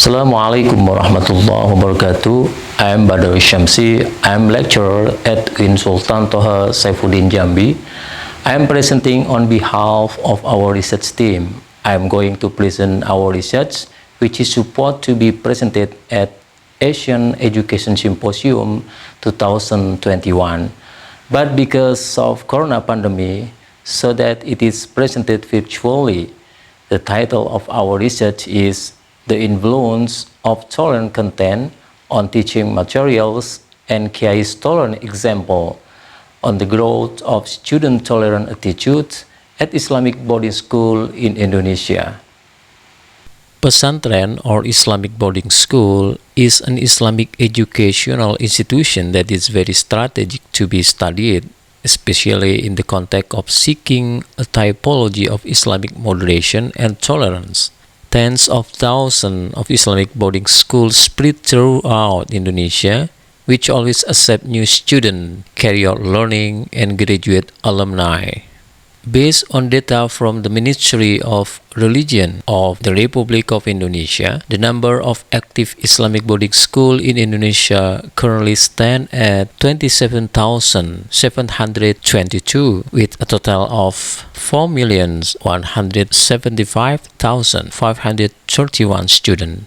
Assalamualaikum warahmatullahi wabarakatuh. I am Badawi Syamsi. I am lecturer at UIN Sultan Toha Saifuddin Jambi. I am presenting on behalf of our research team. I am going to present our research, which is supposed to be presented at Asian Education Symposium 2021. But because of Corona pandemic, so that it is presented virtually, the title of our research is The Influence of Tolerant Content on Teaching Materials and Kiai's Tolerant Example on the Growth of Student-Tolerant Attitudes at Islamic Boarding School in Indonesia. Pesantren or Islamic boarding school is an Islamic educational institution that is very strategic to be studied, especially in the context of seeking a typology of Islamic moderation and tolerance. Tens of thousands of Islamic boarding schools spread throughout Indonesia, which always accept new students, carry out learning, and graduate alumni. Based on data from the Ministry of Religion of the Republic of Indonesia, the number of active Islamic boarding schools in Indonesia currently stand at 27,722, with a total of 4,175,531 students.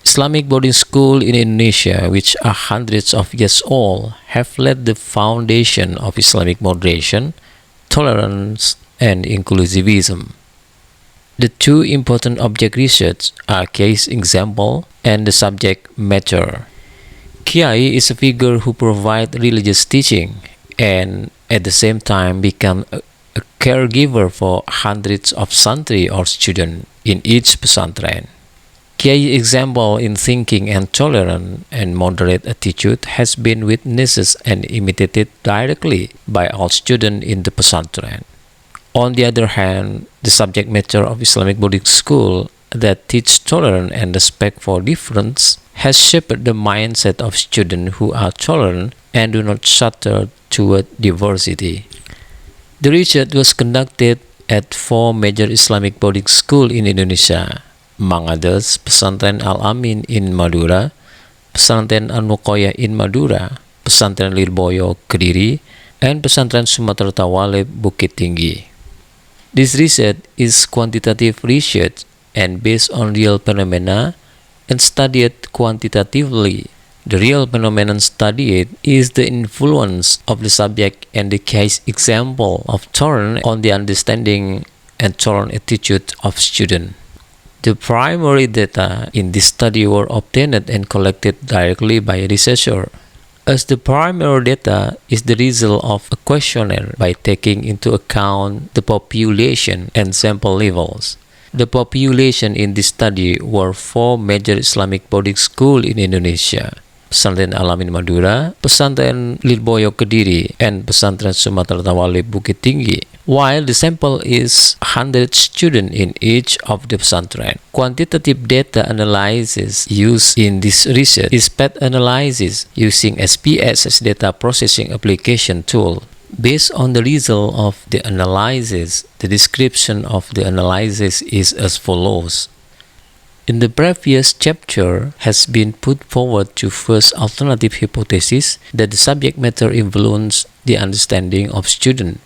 Islamic boarding schools in Indonesia, which are hundreds of years old, have laid the foundation of Islamic moderation, tolerance, and inclusivism. The two important object research are case example and the subject matter. Kiai is a figure who provides religious teaching and at the same time become a caregiver for hundreds of santri or students in each pesantren. Kiai's example in thinking and tolerant and moderate attitude has been witnessed and imitated directly by all students in the pesantren. On the other hand, the subject matter of Islamic boarding school that teach tolerance and respect for difference has shaped the mindset of students who are tolerant and do not shudder toward diversity. The research was conducted at 4 major Islamic boarding schools in Indonesia, among others, Pesantren Al-Amin in Madura, Pesantren Al-Muqoyah in Madura, Pesantren Lirboyo Kediri, and Pesantren Sumatera Tawalib Bukit Tinggi. This research is quantitative research and based on real phenomena and studied quantitatively. The real phenomenon studied is the influence of the subject and the case example of tolerance on the understanding and tolerant attitude of students. The primary data in this study were obtained and collected directly by a researcher. As the primary data is the result of a questionnaire by taking into account the population and sample levels. The population in this study were 4 major Islamic boarding schools in Indonesia: Pesantren Al-Amin Madura, Pesantren Lirboyo Kediri, and Pesantren Sumatera Tawalib Bukit Tinggi, while the sample is 100 students in each of the pesantren. Quantitative data analysis used in this research is path analysis using SPS as data processing application tool. Based on the result of the analysis, the description of the analysis is as follows. In the previous chapter has been put forward to first alternative hypothesis that the subject matter influence the understanding of student.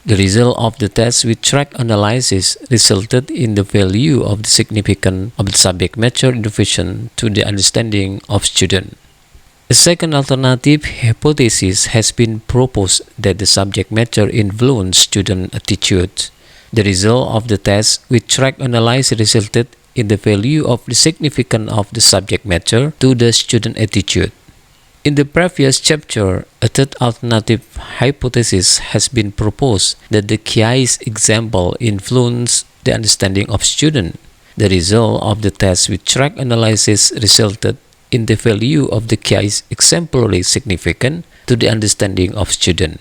The result of the test with track analysis resulted in the value of the significance of the subject matter innovation to the understanding of student. A second alternative hypothesis has been proposed that the subject matter influence student attitude. The result of the test with track analysis resulted in the value of the significance of the subject matter to the student attitude. In the previous chapter, a third alternative hypothesis has been proposed that the Kiai's example influenced the understanding of student. The result of the test with track analysis resulted in the value of the Kiai's exemplary significance to the understanding of student.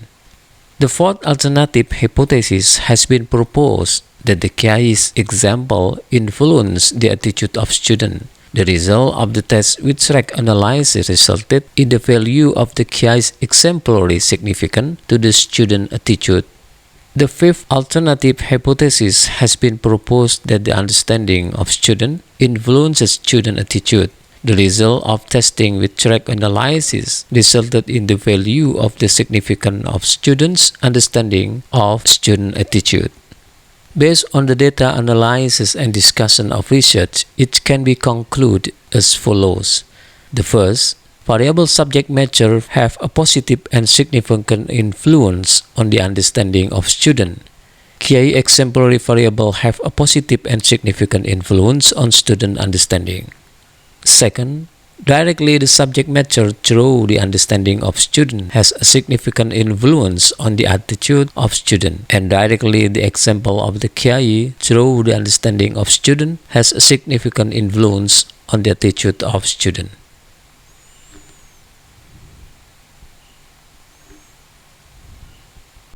The fourth alternative hypothesis has been proposed that the Kiai's example influenced the attitude of student. The result of the test with track analysis resulted in the value of the Kiai's exemplary significance to the student attitude. The fifth alternative hypothesis has been proposed that the understanding of student influences student attitude. The result of testing with track analysis resulted in the value of the significance of students' understanding of student attitude. Based on the data analysis and discussion of research, it can be concluded as follows. The first, variable subject matter have a positive and significant influence on the understanding of student. Key exemplary variable have a positive and significant influence on student understanding. Second, directly the subject matter through the understanding of student has a significant influence on the attitude of student, and directly the example of the KI through the understanding of student has a significant influence on the attitude of student.